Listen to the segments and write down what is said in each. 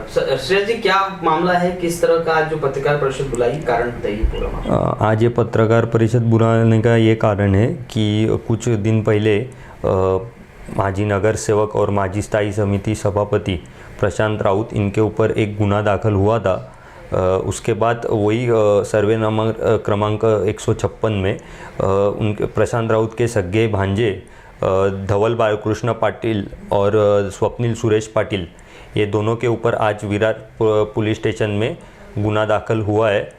श्रेयस जी, क्या मामला है, किस तरह का जो पत्रकार परिषद बुलाई, कारण बताइए पूरा मामला। आज ये पत्रकार परिषद बुलाने का ये कारण है कि कुछ दिन पहले माजी नगर सेवक और माजी स्थायी समिति सभापति प्रशांत राउत, इनके ऊपर एक गुना दाखिल हुआ था। उसके बाद वही सर्वे क्रमांक 156 में उनके प्रशांत राउत के सगे भांजे धवल बालकृष्ण पाटिल और स्वप्निल सुरेश पाटिल, ये दोनों के ऊपर आज विरार पुलिस स्टेशन में गुना दाखिल हुआ है।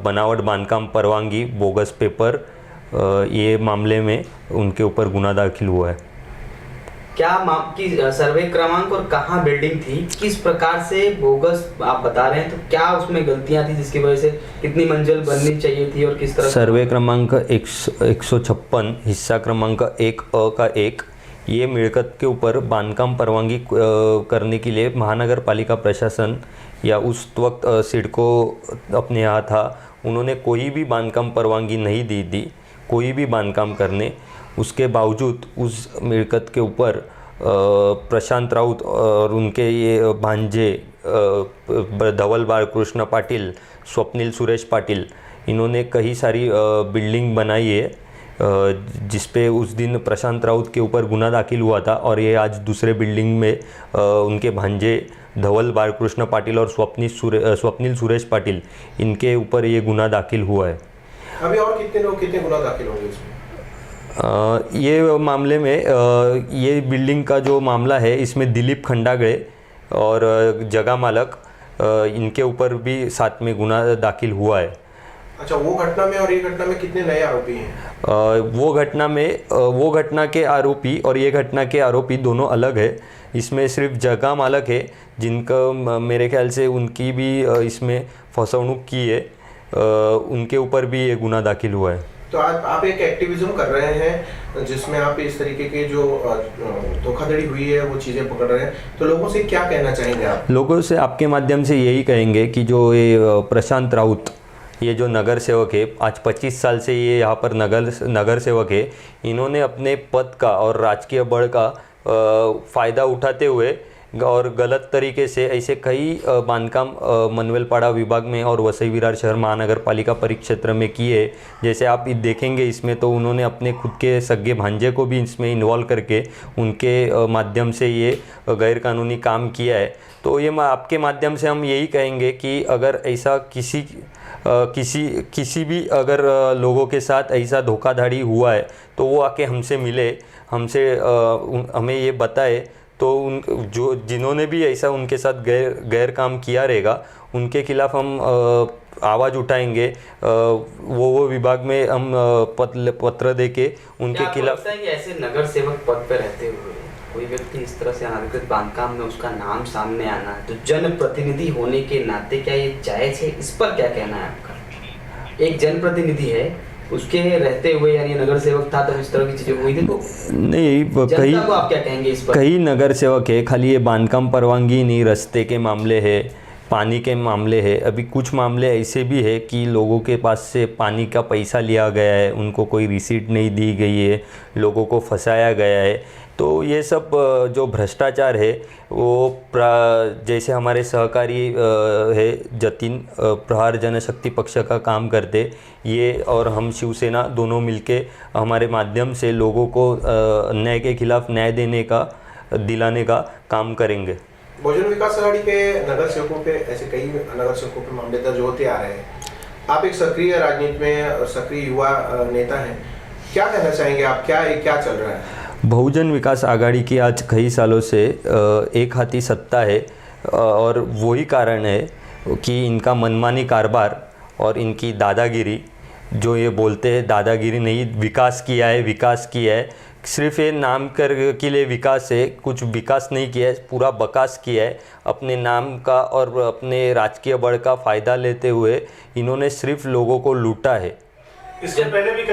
बनावट बांधकाम परवानगी, बोगस पेपर, ये मामले में उनके ऊपर गुना दाखिल हुआ है। क्या की सर्वे क्रमांक और कहाँ बिल्डिंग थी, किस प्रकार से बोगस आप बता रहे हैं, तो क्या उसमें गलतियां थी जिसकी वजह से कितनी मंजिल बननी चाहिए थी और किस तरह? सर्वे क्रमांक 156 हिस्सा क्रमांक 1A का 1, ये मिलकत के ऊपर बांधकाम परवानगी करने के लिए महानगर पालिका प्रशासन या उस वक्त सिडको अपने यहाँ था, उन्होंने कोई भी बांधकाम परवानगी नहीं दी कोई भी बांधकाम करने। उसके बावजूद उस मिलकत के ऊपर प्रशांत राउत और उनके ये भांजे धवल बालकृष्ण पाटिल, स्वप्निल सुरेश पाटिल, इन्होंने कई सारी बिल्डिंग बनाई है, जिस पे उस दिन प्रशांत राउत के ऊपर गुना दाखिल हुआ था। और ये आज दूसरे बिल्डिंग में उनके भांजे धवल बालकृष्ण पाटिल और स्वप्निल सुरेश पाटिल, इनके ऊपर ये गुना दाखिल हुआ है। अभी और कितने गुना दाखिल होंगे इसमें? ये मामले में ये बिल्डिंग का जो मामला है, इसमें दिलीप खंडागड़े और जगह मालक, इनके ऊपर भी साथ में गुना दाखिल हुआ है। अच्छा, वो घटना में और ये घटना में कितने नए आरोपी हैं? वो घटना के आरोपी और ये घटना के आरोपी दोनों अलग है। इसमें सिर्फ जगह मालक है जिनका मेरे ख्याल से उनकी भी इसमें फसवणूक की है, उनके ऊपर भी ये गुना दाखिल हुआ है। तो आप एक एक्टिविज्म कर रहे हैं जिसमें आप इस तरीके के जो धोखाधड़ी हुई है वो चीज़ें पकड़ रहे हैं, तो लोगों से क्या कहना चाहेंगे आप? लोगों से आपके माध्यम से यही कहेंगे कि जो ये प्रशांत राउत, ये जो नगर सेवक है, आज 25 साल से ये यहाँ पर नगर सेवक है, इन्होंने अपने पद का और राजकीय बल का फ़ायदा उठाते हुए और गलत तरीके से ऐसे कई बांधकाम मनवेलपाड़ा विभाग में और वसई विरार शहर महानगर पालिका परिक्षेत्र में किए। जैसे आप देखेंगे इसमें, तो उन्होंने अपने खुद के सगे भांजे को भी इसमें इन्वॉल्व करके उनके माध्यम से ये गैरकानूनी काम किया है। तो ये आपके माध्यम से हम यही कहेंगे कि अगर ऐसा किसी भी अगर लोगों के साथ ऐसा धोखाधड़ी हुआ है, तो वो आके हमसे मिले, हमें ये बताए, तो जिन्होंने भी ऐसा उनके साथ गैर काम किया रहेगा, उनके खिलाफ हम आवाज़ उठाएंगे। वो विभाग में हम पत्र देके उनके खिलाफ। क्या ऐसे नगर सेवक पद पर रहते हुए कोई व्यक्ति इस तरह से अनाधिकृत बांधकाम में उसका नाम सामने आना, तो जनप्रतिनिधि होने के नाते क्या ये जायज़ है? इस पर क्या कहना है आपका? एक जनप्रतिनिधि है, उसके रहते हुए, यानी नगर सेवक था, तो इस तरह की चीजें हुई थी, तो नहीं, जनता को आप क्या कहेंगे इस पर? कई नगर सेवक है, खाली ये बांधकाम परवानगी नहीं, रास्ते के मामले है, पानी के मामले है। अभी कुछ मामले ऐसे भी है कि लोगों के पास से पानी का पैसा लिया गया है, उनको कोई रिसीट नहीं दी गई है, लोगों को फंसाया गया है। तो ये सब जो भ्रष्टाचार है वो जैसे हमारे सहकारी है जतिन, प्रहार जनशक्ति पक्ष का काम करते, ये और हम शिवसेना दोनों मिलके हमारे माध्यम से लोगों को अन्याय के खिलाफ न्याय दिलाने का काम करेंगे। बहुजन विकास आघाड़ी के नगर सेवकों पे ऐसे कई नगर सेवकों पे मामले दर्ज होते आ रहे हैं। आप एक सक्रिय राजनीति में सक्रिय युवा नेता हैं, क्या कहना चाहेंगे आप? क्या चल रहा है? बहुजन विकास आघाड़ी की आज कई सालों से एक हाथी सत्ता है, और वही कारण है कि इनका मनमानी कारोबार और इनकी दादागिरी, जो ये बोलते हैं दादागिरी नहीं, विकास किया है, सिर्फ ये नाम के लिए विकास है, कुछ विकास नहीं किया है, पूरा बकास किया है। अपने नाम का और अपने राजकीय बल का फ़ायदा लेते हुए इन्होंने सिर्फ लोगों को लूटा है। इसके पहले भी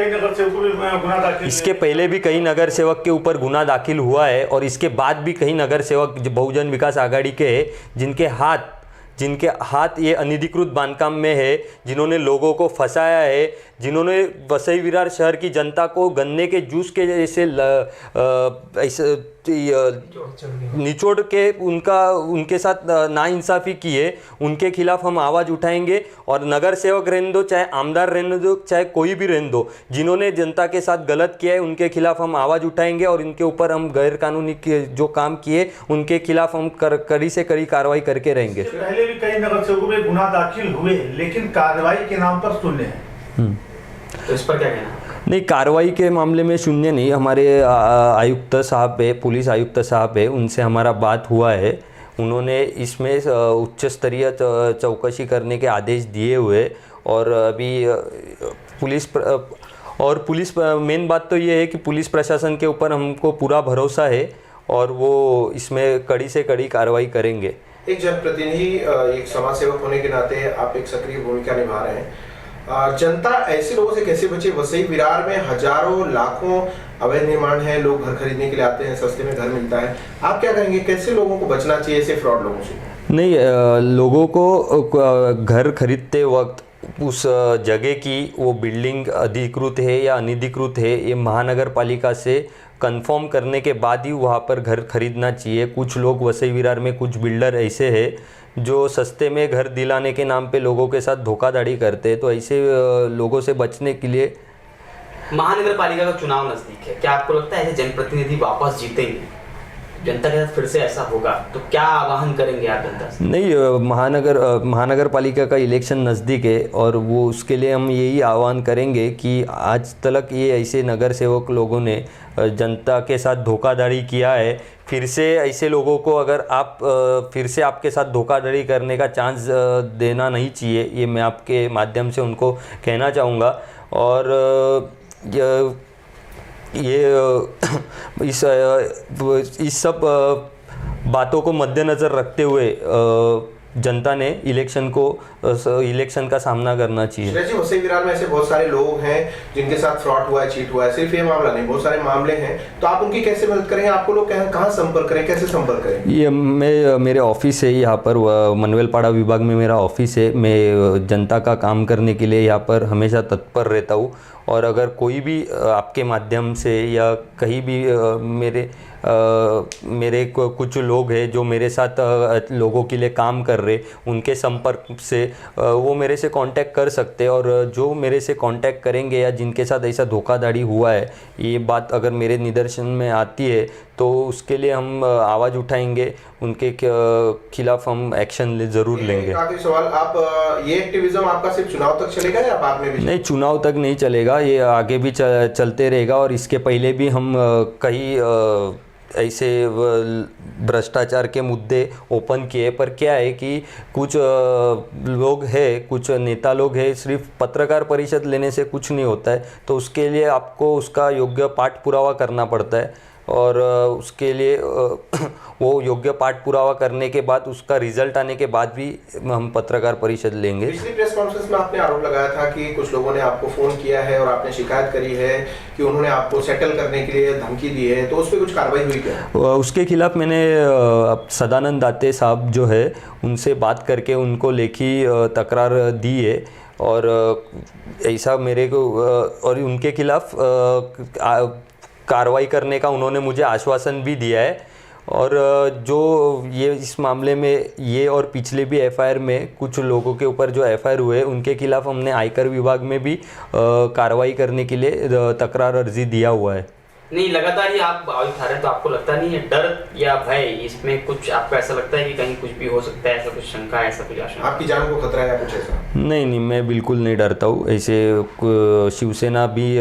कई नगर सेवक के ऊपर गुना दाखिल हुआ है, और इसके बाद भी कई नगर सेवक बहुजन विकास आघाड़ी के हैं जिनके हाथ जिनके हाथ ये अनधिकृत बांधकाम में है, जिन्होंने लोगों को फंसाया है, जिन्होंने वसई विरार शहर की जनता को गन्ने के जूस के जैसे ऐसे निचोड़ के उनके साथ नाइंसाफ़ी की है, उनके खिलाफ हम आवाज़ उठाएंगे। और नगर सेवक रहने दो, चाहे आमदार रहने दो, चाहे कोई भी रहने दो, जिन्होंने जनता के साथ गलत किया है उनके खिलाफ हम आवाज़ उठाएंगे और इनके ऊपर हम गैर कानूनी जो काम किए उनके खिलाफ हम कड़ी से कड़ी कार्रवाई करके रहेंगे। पहले भी कई नगर सेवकों में गुनाह दाखिल हुए लेकिन कार्रवाई के नाम पर शून्य है, तो इस पर क्या कहना है? नहीं, कार्रवाई के मामले में शून्य नहीं। हमारे आयुक्त साहब है, पुलिस आयुक्त साहब है, उनसे हमारा बात हुआ है। उन्होंने इसमें उच्च स्तरीय चौकसी करने के आदेश दिए हुए और अभी पुलिस मेन बात तो ये है कि पुलिस प्रशासन के ऊपर हमको पूरा भरोसा है और वो इसमें कड़ी से कड़ी कार्रवाई करेंगे। एक जनप्रतिनिधि, एक समाज सेवक होने के नाते आप एक सक्रिय भूमिका निभा रहे हैं। जनता ऐसे लोगों से कैसे बचे? वसई विरार में हजारों लाखों अवैध निर्माण है, लोग घर खरीदने के लिए आते हैं, सस्ते में घर मिलता है। आप क्या कहेंगे, कैसे लोगों को बचना चाहिए ऐसे फ्रॉड लोगों से? नहीं, लोगों को घर खरीदते वक्त उस जगह की वो बिल्डिंग अधिकृत है या अनधिकृत है, ये महानगर पालिका से कंफर्म करने के बाद ही वहाँ पर घर खरीदना चाहिए। कुछ लोग वसई विरार में कुछ बिल्डर ऐसे हैं जो सस्ते में घर दिलाने के नाम पे लोगों के साथ धोखाधड़ी करते हैं, तो ऐसे लोगों से बचने के लिए महानगर पालिका का चुनाव नजदीक है, क्या आपको लगता है ऐसे जनप्रतिनिधि वापस जीतेंगे? जनता के साथ फिर से ऐसा होगा तो क्या आह्वान करेंगे आप जनता से? नहीं, महानगर पालिका का इलेक्शन नज़दीक है और वो उसके लिए हम यही आह्वान करेंगे कि आज तक ये ऐसे नगर सेवक लोगों ने जनता के साथ धोखाधड़ी किया है। फिर से ऐसे लोगों को अगर आप फिर से आपके साथ धोखाधड़ी करने का चांस देना नहीं चाहिए, ये मैं आपके माध्यम से उनको कहना चाहूँगा। और इस सब बातों को मद्देनज़र रखते हुए जनता ने इलेक्शन का सामना करना चाहिए। जी, वसई विरार में ऐसे बहुत सारे लोग हैं जिनके साथ फ्रॉड हुआ है, चीट हुआ है। सिर्फ ये मामला नहीं, बहुत सारे मामले हैं, तो आप उनकी कैसे मदद करेंगे? आपको लोग कहाँ संपर्क करें, कैसे संपर्क करें? ये मेरे ऑफिस है यहाँ पर, मनवेलपाड़ा विभाग में मेरा ऑफिस है। मैं जनता का काम करने के लिए यहाँ पर हमेशा तत्पर रहता हूँ और अगर कोई भी आपके माध्यम से या कहीं भी मेरे कुछ लोग हैं जो मेरे साथ लोगों के लिए काम कर रहे, उनके संपर्क से वो मेरे से कांटेक्ट कर सकते हैं। और जो मेरे से कांटेक्ट करेंगे या जिनके साथ ऐसा धोखाधड़ी हुआ है, ये बात अगर मेरे निदर्शन में आती है तो उसके लिए हम आवाज़ उठाएंगे, उनके खिलाफ हम एक्शन ज़रूर लेंगे। काफी सवाल, आप ये एक्टिविज्म आपका सिर्फ चुनाव तक चलेगा या बाद में भी? नहीं, चुनाव तक नहीं चलेगा, ये आगे भी चलते रहेगा। और इसके पहले भी हम कई ऐसे भ्रष्टाचार के मुद्दे ओपन किए, पर क्या है कि कुछ लोग हैं, कुछ नेता लोग हैं, सिर्फ पत्रकार परिषद लेने से कुछ नहीं होता है, तो उसके लिए आपको उसका योग्य पाठ पुरावा करना पड़ता है और उसके लिए वो योग्य पाठ पुरावा करने के बाद उसका रिजल्ट आने के बाद भी हम पत्रकार परिषद लेंगे। पिछली प्रेस कॉन्फ्रेंस में आपने आरोप लगाया था कि कुछ लोगों ने आपको फ़ोन किया है और आपने शिकायत करी है कि उन्होंने आपको सेटल करने के लिए धमकी दी है, तो उस पर कुछ कार्रवाई हुई क्या? उसके खिलाफ मैंने सदानंद दाते साहब जो है उनसे बात करके उनको लेखी तकरार दी है और ऐसा मेरे को और उनके खिलाफ कार्रवाई करने का उन्होंने मुझे आश्वासन भी दिया है। और जो ये इस मामले में ये और पिछले भी एफआईआर में कुछ लोगों के ऊपर जो एफआईआर हुए उनके खिलाफ हमने आयकर विभाग में भी कार्रवाई करने के लिए तकरार अर्जी दिया हुआ है। नहीं, लगातार ही आप आवाज उठा रहे हैं तो आपको लगता नहीं है डर या भय, इसमें कुछ आपको ऐसा लगता है कि कहीं कुछ भी हो सकता है, ऐसा कुछ शंका, ऐसा कुछ आशंका? आपकी जान को खतरा है या कुछ ऐसा? नहीं, मैं बिल्कुल नहीं डरता हूँ। ऐसे शिवसेना भी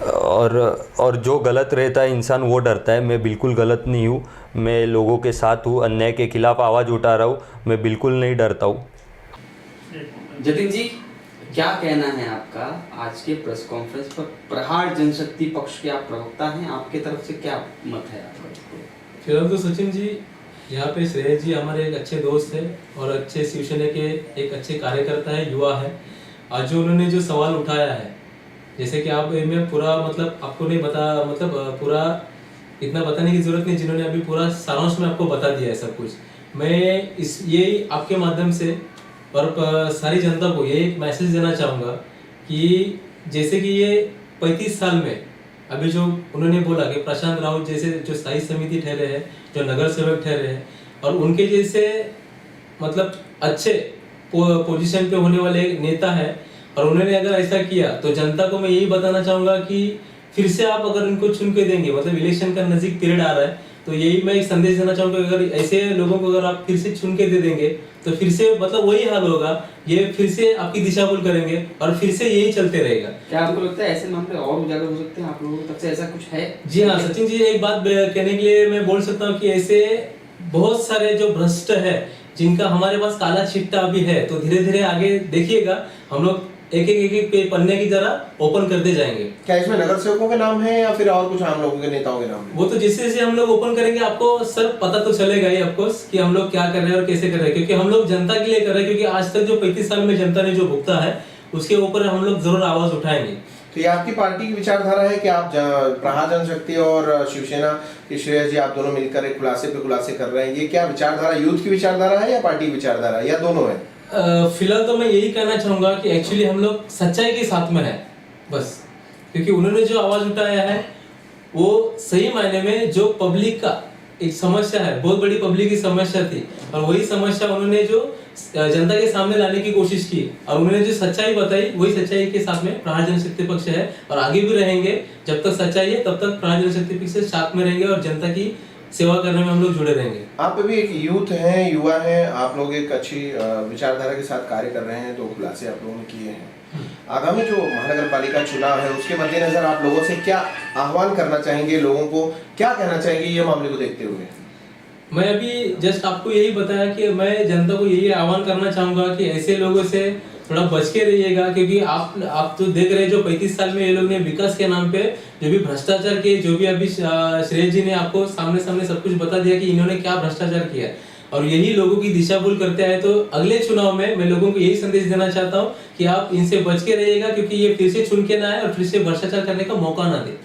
और जो गलत रहता है इंसान वो डरता है, मैं बिल्कुल गलत नहीं हूँ, मैं लोगों के साथ हूँ, अन्याय के खिलाफ आवाज़ उठा रहा हूँ, मैं बिल्कुल नहीं डरता हूँ। जतिन जी, क्या कहना है आपका आज के प्रेस कॉन्फ्रेंस पर? प्रहार जनशक्ति पक्ष के आप प्रवक्ता हैं, आपके तरफ से क्या मत है आपका? फिलहाल तो सचिन जी, यहाँ पे श्रेयस जी हमारे एक अच्छे दोस्त है और अच्छे शिवसेना के एक अच्छे कार्यकर्ता है, युवा है। आज जो उन्होंने जो सवाल उठाया है, जैसे कि आप में पूरा मतलब आपको नहीं बता, मतलब पूरा इतना बताने की जरूरत नहीं, जिन्होंने अभी पूरा सारांश में आपको बता दिया है सब कुछ। मैं इस ये आपके माध्यम से और सारी जनता को ये एक मैसेज देना चाहूँगा कि जैसे कि ये 35 साल में अभी जो उन्होंने बोला कि प्रशांत राउत जैसे जो स्थायी समिति ठहरे हैं, जो नगर सेवक ठहरे हैं, और उनके जैसे मतलब अच्छे पोजीशन पे होने वाले एक नेता है, और उन्होंने अगर ऐसा किया तो जनता को मैं यही बताना चाहूँगा कि फिर से आप अगर इनको चुन के देंगे, मतलब इलेक्शन का नज़दीक पीरियड आ रहा है, तो यही मैं एक संदेश देना चाहूँगा, अगर ऐसे लोगों को अगर आप फिर से चुन के दे देंगे तो फिर से मतलब वही हाल होगा, ये फिर से आपकी दिशा भूल करेंगे और फिर से यही चलते रहेगा। क्या आपको लगता है ऐसे मामले और उजागर हो सकते हैं आप लोगों की तरफ से, ऐसा कुछ है? जी हाँ सचिन जी, एक बात कहने के लिए मैं बोल सकता हूँ कि ऐसे बहुत सारे जो भ्रष्ट है जिनका हमारे पास काला चिट्टा अभी है, तो धीरे धीरे आगे देखिएगा हम लोग एक पन्ने की तरह ओपन करते जाएंगे। क्या इसमें नगर सेवकों के नाम है या फिर और कुछ आम लोगों के नेताओं के नाम है? वो तो जैसे जैसे हम लोग ओपन करेंगे आपको सर पता तो चलेगा ही ऑफकोर्स कि हम लोग क्या कर रहे हैं और कैसे कर रहे हैं, क्योंकि हम लोग जनता के लिए कर रहे हैं, क्योंकि आज तक जो 35 साल में जनता ने जो भुगता है उसके ऊपर हम लोग जरूर आवाज उठाएंगे। तो ये आपकी पार्टी की विचारधारा है कि आप प्रहार जनशक्ति और शिवसेना के श्रेयस जी आप दोनों मिलकर एक खुलासे पे खुलासे कर रहे हैं, ये क्या विचारधारा यूथ की विचारधारा है या पार्टी की विचारधारा है या दोनों है? फिलहाल तो मैं यही कहना चाहूंगा कि एक्चुअली हम लोग सच्चाई के साथ में है बस, क्योंकि उन्होंने जो आवाज उठाया है वो सही मायने में जो पब्लिक का एक समस्या है, बहुत बड़ी पब्लिक की समस्या थी, और वही समस्या उन्होंने जो जनता के सामने लाने की कोशिश की और उन्होंने जो सच्चाई बताई वही सच्चाई के साथ में प्रहार जनशक्ति पक्ष है, और आगे भी रहेंगे। जब तक सच्चाई है तब तक प्रहार जनशक्ति पक्ष से साथ में रहेंगे और जनता की सेवा करने में हम लोग जुड़े रहेंगे। आप भी एक यूथ हैं, युवा हैं, आप लोग एक अच्छी विचारधारा के साथ कार्य कर रहे हैं, तो खुलासे आप लोगों ने किए हैं। आगामी जो महानगर पालिका चुनाव है उसके मद्देनजर आप लोगों से क्या आह्वान करना चाहेंगे, लोगों को क्या कहना चाहेंगे ये मामले को देखते हुए? मैं अभी जस्ट आपको यही बताया कि मैं जनता को यही आह्वान करना चाहूंगा कि ऐसे लोगों से थोड़ा बच के रहिएगा, क्योंकि आप तो देख रहे हैं जो 35 साल में ये लोग ने विकास के नाम पे जो भी भ्रष्टाचार किए, जो भी अभी श्रेयस जी ने आपको सामने सामने सब कुछ बता दिया कि इन्होंने क्या भ्रष्टाचार किया, और यही लोगों की दिशा भूल करते आए। तो अगले चुनाव में मैं लोगों को यही संदेश देना चाहता हूँ कि आप इनसे बच के रहिएगा, क्योंकि ये फिर से चुन के ना आए और फिर से भ्रष्टाचार करने का मौका ना दे।